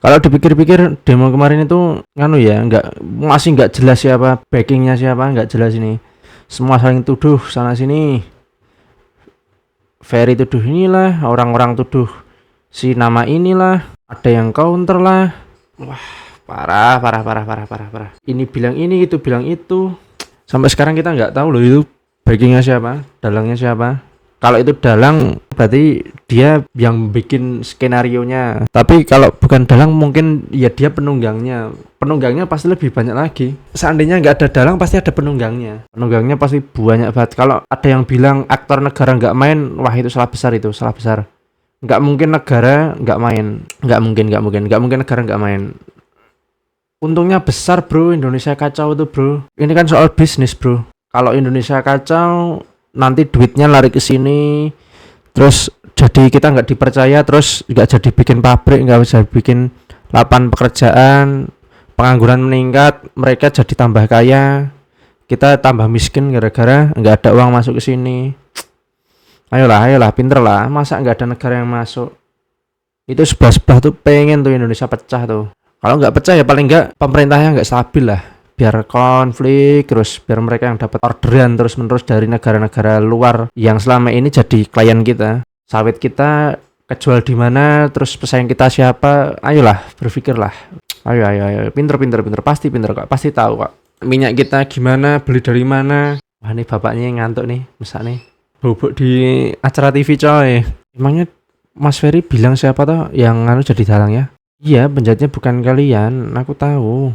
Kalau dipikir-pikir demo kemarin itu nganu ya, masih nggak jelas siapa backingnya, siapa nggak jelas ini. Semua saling tuduh sana sini. Ferry tuduh inilah, orang-orang tuduh si nama inilah, ada yang counter lah. Wah, parah, parah, parah, parah, parah, parah. Ini bilang ini, itu bilang itu. Sampai sekarang kita nggak tahu loh itu backingnya siapa, dalangnya siapa. Kalau itu dalang berarti dia yang bikin skenarionya. Tapi kalau bukan dalang mungkin ya dia penunggangnya. Penunggangnya pasti lebih banyak lagi. Seandainya nggak ada dalang pasti ada penunggangnya. Penunggangnya pasti banyak banget. Kalau ada yang bilang aktor negara nggak main, wah itu salah besar, itu salah besar. Nggak mungkin negara nggak main. Nggak mungkin negara nggak main. Untungnya besar bro, Indonesia kacau tuh bro. Ini kan soal bisnis bro. Kalau Indonesia kacau, nanti duitnya lari ke sini, terus jadi kita nggak dipercaya, terus nggak jadi bikin pabrik, nggak bisa bikin lapangan pekerjaan, pengangguran meningkat, mereka jadi tambah kaya, kita tambah miskin gara-gara nggak ada uang masuk ke sini. Ayolah, pinter lah, masa nggak ada negara yang masuk. Itu sebelah-sebelah tuh pengen tuh Indonesia pecah tuh. Kalau nggak pecah ya paling nggak pemerintahnya nggak stabil lah, biar konflik terus, biar mereka yang dapat orderan terus menerus dari negara-negara luar yang selama ini jadi klien kita. Sawit kita kejual di mana, terus pesaing kita siapa, ayolah berpikirlah. Ayo, pinter, pasti pinter kok, pasti tahu kok minyak kita gimana, beli dari mana. Wah ini bapaknya yang ngantuk nih, masa nih bubuk di acara TV coy. Emangnya Mas Ferry bilang siapa toh yang jadi dalang ya? Iya, penjahatnya bukan kalian, aku tahu.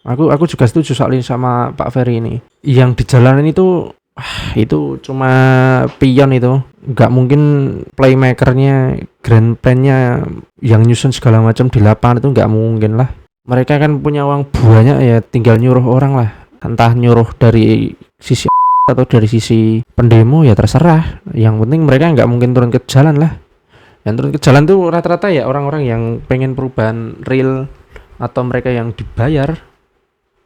Aku juga setuju soal ini sama Pak Ferry ini. Yang di jalanan itu cuma pion itu. Nggak mungkin playmakernya, grand plan-nya yang nyusun segala macam di lapangan itu nggak mungkin lah. Mereka kan punya uang banyak ya, tinggal nyuruh orang lah. Entah nyuruh dari sisi atau dari sisi pendemo ya terserah. Yang penting mereka nggak mungkin turun ke jalan lah. Yang turun ke jalan tuh rata-rata ya orang-orang yang pengen perubahan real atau mereka yang dibayar.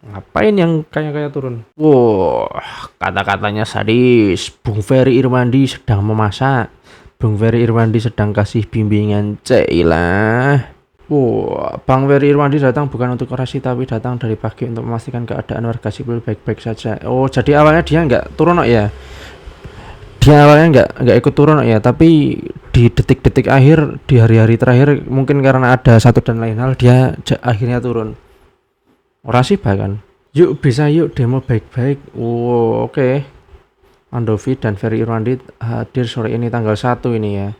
Ngapain yang kaya-kaya turun? Wah, kata-katanya sadis. Bung Ferry Irwandi sedang memasak. Bung Ferry Irwandi sedang kasih bimbingan. Cailah. Wah, Bang Ferry Irwandi datang bukan untuk orasi tapi datang dari pagi untuk memastikan keadaan warga sipil baik-baik saja. Oh, jadi awalnya dia nggak turun ya? Dia awalnya nggak ikut turun ya, tapi di detik-detik akhir, di hari-hari terakhir mungkin karena ada satu dan lain hal dia akhirnya turun orasi bahkan. Yuk bisa yuk demo baik-baik. Wow, oke. Andovi dan Ferry Irwandi hadir sore ini tanggal 1 ini ya,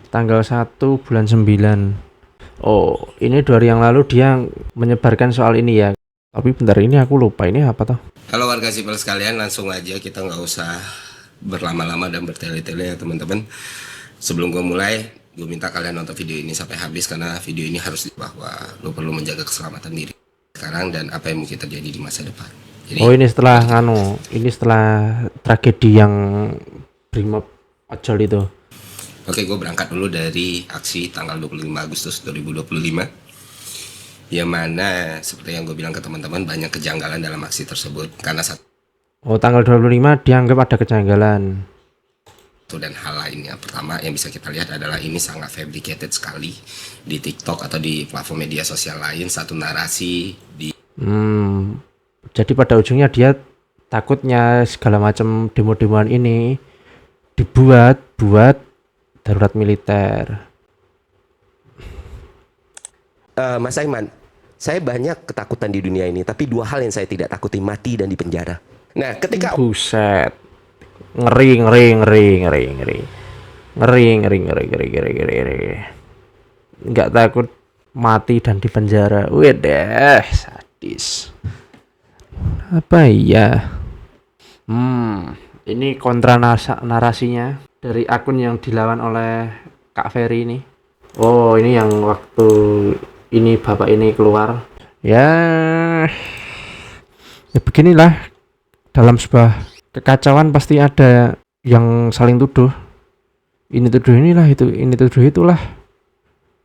tanggal 1 bulan 9. Oh ini 2 hari yang lalu dia menyebarkan soal ini ya, tapi bentar ini aku lupa ini apa toh. Halo warga sipil sekalian, langsung aja, kita nggak usah berlama-lama dan bertele-tele ya teman-teman. Sebelum gue mulai, gue minta kalian nonton video ini sampai habis karena video ini harus bahwa lo perlu menjaga keselamatan diri sekarang dan apa yang mungkin terjadi di masa depan. Jadi, oh ini setelah ini setelah tragedi yang Brimob ojol itu. Oke, gue berangkat dulu dari aksi tanggal 25 Agustus 2025, yang mana seperti yang gue bilang ke teman-teman, banyak kejanggalan dalam aksi tersebut karena tanggal 25 dianggap ada kejanggalan. Dan hal lainnya. Pertama yang bisa kita lihat adalah ini sangat fabricated sekali di TikTok atau di platform media sosial lain, satu narasi di jadi pada ujungnya dia takutnya segala macam demo-demoan ini dibuat darurat militer. Mas Aiman, saya banyak ketakutan di dunia ini, tapi 2 hal yang saya tidak takuti, mati dan dipenjara. Nah, ketika buset, ngeri. Nggak takut mati dan dipenjara. Waduh, sadis. Apa ya? Ini kontra narasinya dari akun yang dilawan oleh Kak Ferry ini. Oh, ini yang waktu ini bapak ini keluar. Ya beginilah, dalam sebuah kekacauan pasti ada yang saling tuduh. Ini tuduh inilah, ini tuduh itulah,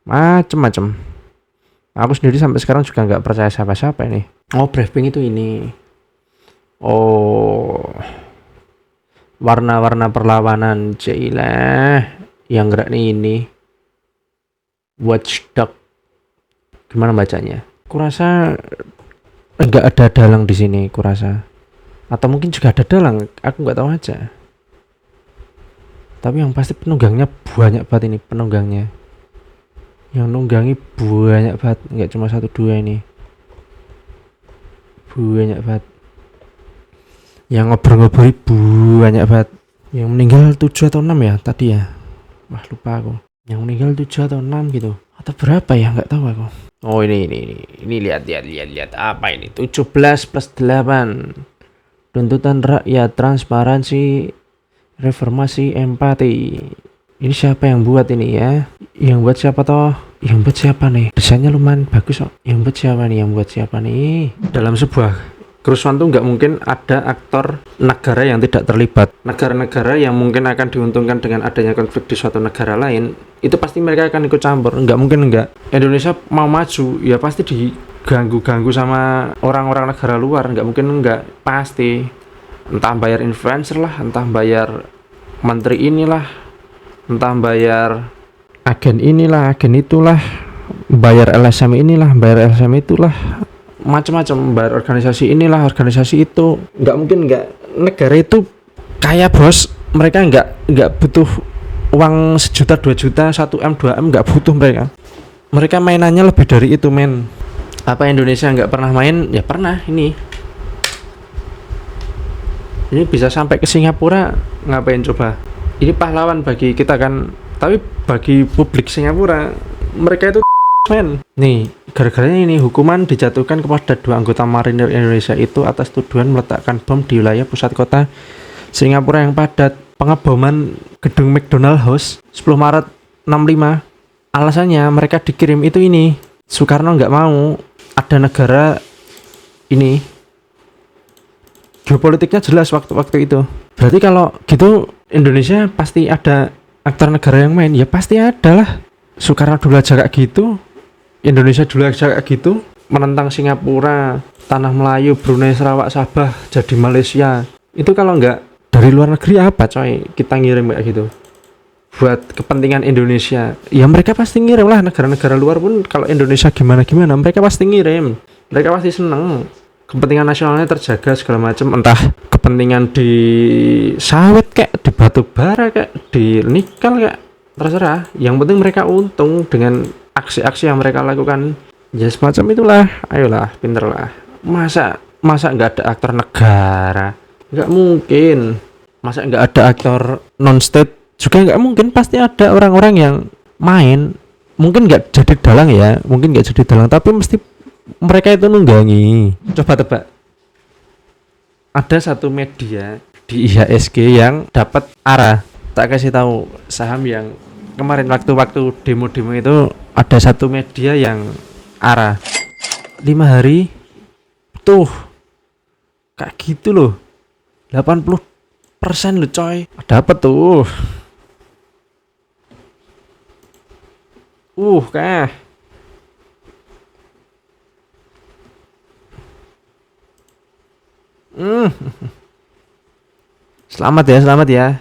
macem-macem. Aku sendiri sampai sekarang juga nggak percaya siapa-siapa ini. Oh, briefing itu ini. Oh, warna-warna perlawanan, cailah yang gerak nih ini. Watchdog Gimana bacanya? Kurasa enggak ada dalang di sini, kurasa. Atau mungkin juga ada dalang, aku nggak tahu aja. Tapi yang pasti penunggangnya banyak banget ini, penunggangnya. Yang nunggangi banyak banget, nggak cuma 1-2 ini. Banyak banget. Yang ngobrol-ngobrol banyak banget. Yang meninggal 7 atau 6 ya tadi ya. Wah, lupa aku. Yang meninggal 7 atau 6 gitu. Atau berapa ya, nggak tahu aku. Oh, ini lihat apa ini? 17 plus 8. Tuntutan rakyat, transparansi, reformasi, empati. Ini siapa yang buat ini ya? Yang buat siapa toh? Yang buat siapa nih? Desainnya lumayan bagus kok. Yang buat siapa nih? Yang buat siapa nih? Dalam sebuah kerusuhan tuh nggak mungkin ada aktor negara yang tidak terlibat. Negara-negara yang mungkin akan diuntungkan dengan adanya konflik di suatu negara lain, itu pasti mereka akan ikut campur. Nggak mungkin nggak. Indonesia mau maju, ya pasti diganggu-ganggu sama orang-orang negara luar. Nggak mungkin nggak. Pasti. Entah bayar influencer lah, entah bayar menteri inilah, entah bayar agen inilah, agen itulah, bayar LSM inilah, bayar LSM itulah, macam-macam, bayar organisasi inilah, organisasi itu. Nggak mungkin nggak. Negara itu kaya bos, mereka nggak butuh uang 1 juta 2 juta 1 M 2 M, nggak butuh mereka mainannya lebih dari itu men. Apa Indonesia nggak pernah main? Ya pernah. Ini bisa sampai ke Singapura, ngapain coba? Ini pahlawan bagi kita kan, tapi bagi publik Singapura mereka itu men. Nih, gara-garanya ini hukuman dijatuhkan kepada 2 anggota marinir Indonesia itu atas tuduhan meletakkan bom di wilayah pusat kota Singapura yang padat. Pengeboman gedung McDonald House 10 Maret 65. Alasannya mereka dikirim itu ini. Soekarno nggak mau ada negara ini. Geopolitiknya jelas waktu itu. Berarti kalau gitu Indonesia pasti ada aktor negara yang main. Ya pasti ada lah. Soekarno dulu aja kayak gitu. Indonesia dulu aja kayak gitu, menentang Singapura, Tanah Melayu, Brunei, Sarawak, Sabah jadi Malaysia. Itu kalau nggak dari luar negeri apa coy, kita ngirim kayak gitu buat kepentingan Indonesia. Ya mereka pasti ngirim lah. Negara-negara luar pun kalau Indonesia gimana mereka pasti ngirim, mereka pasti seneng. Kepentingan nasionalnya terjaga segala macam, entah kepentingan di sawit kayak di batu bara kayak di nikel kayak terserah. Yang penting mereka untung dengan aksi-aksi yang mereka lakukan. Ya semacam itulah. Ayolah, pinter lah. Masa nggak ada aktor negara? Nggak mungkin. Masa nggak ada aktor non-state? Juga nggak mungkin. Pasti ada orang-orang yang main. Mungkin nggak jadi dalang ya, tapi mesti mereka itu nunggangi. Coba tebak. Ada satu media di IHSG yang dapat arah. Tak kasih tahu saham yang kemarin waktu demo-demo itu ada satu media yang arah 5 hari tuh kayak gitu loh, 80% loh coy. Ada apa tuh? Kayak Selamat ya.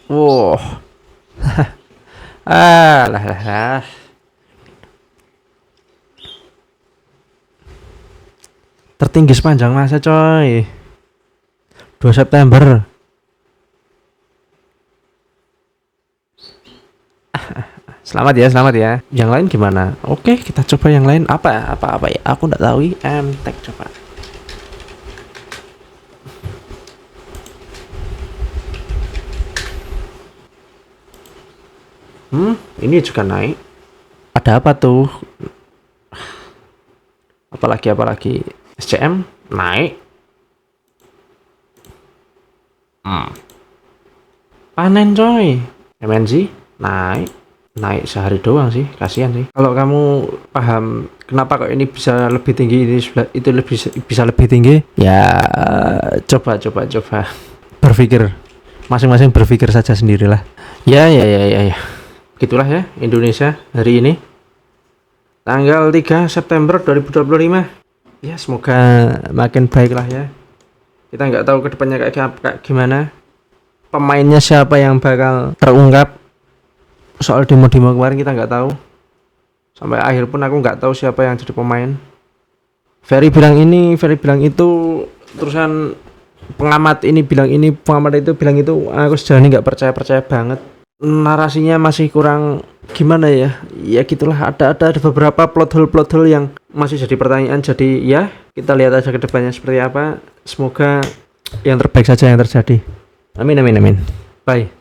Wow. lah. Tertinggi sepanjang masa coy. 2 September. Selamat ya. Yang lain gimana? Oke, kita coba yang lain. Apa ya? Aku nggak tahu. Tag coba. Ini juga naik. Ada apa tuh? Apalagi? SCM naik. Panen coy. MNZ naik sehari doang sih, kasihan sih. Kalau kamu paham kenapa kok ini bisa lebih tinggi, itu bisa lebih tinggi, ya coba berpikir, masing-masing berpikir saja sendirilah. Ya. Gitulah ya Indonesia hari ini, tanggal 3 September 2025. Ya semoga makin baik lah ya. Kita nggak tahu kedepannya kayak gimana, pemainnya siapa yang bakal terungkap. soal demo-demo kemarin kita nggak tahu. Sampai akhir pun aku nggak tahu siapa yang jadi pemain. Ferry bilang ini, Ferry bilang itu, terusan pengamat ini bilang ini, pengamat itu bilang itu. Aku sejauh ini nggak percaya banget. Narasinya masih kurang gimana ya? Ya gitulah, ada beberapa plot hole yang masih jadi pertanyaan. Jadi ya kita lihat aja ke depannya seperti apa. Semoga yang terbaik saja yang terjadi. Amin. Bye.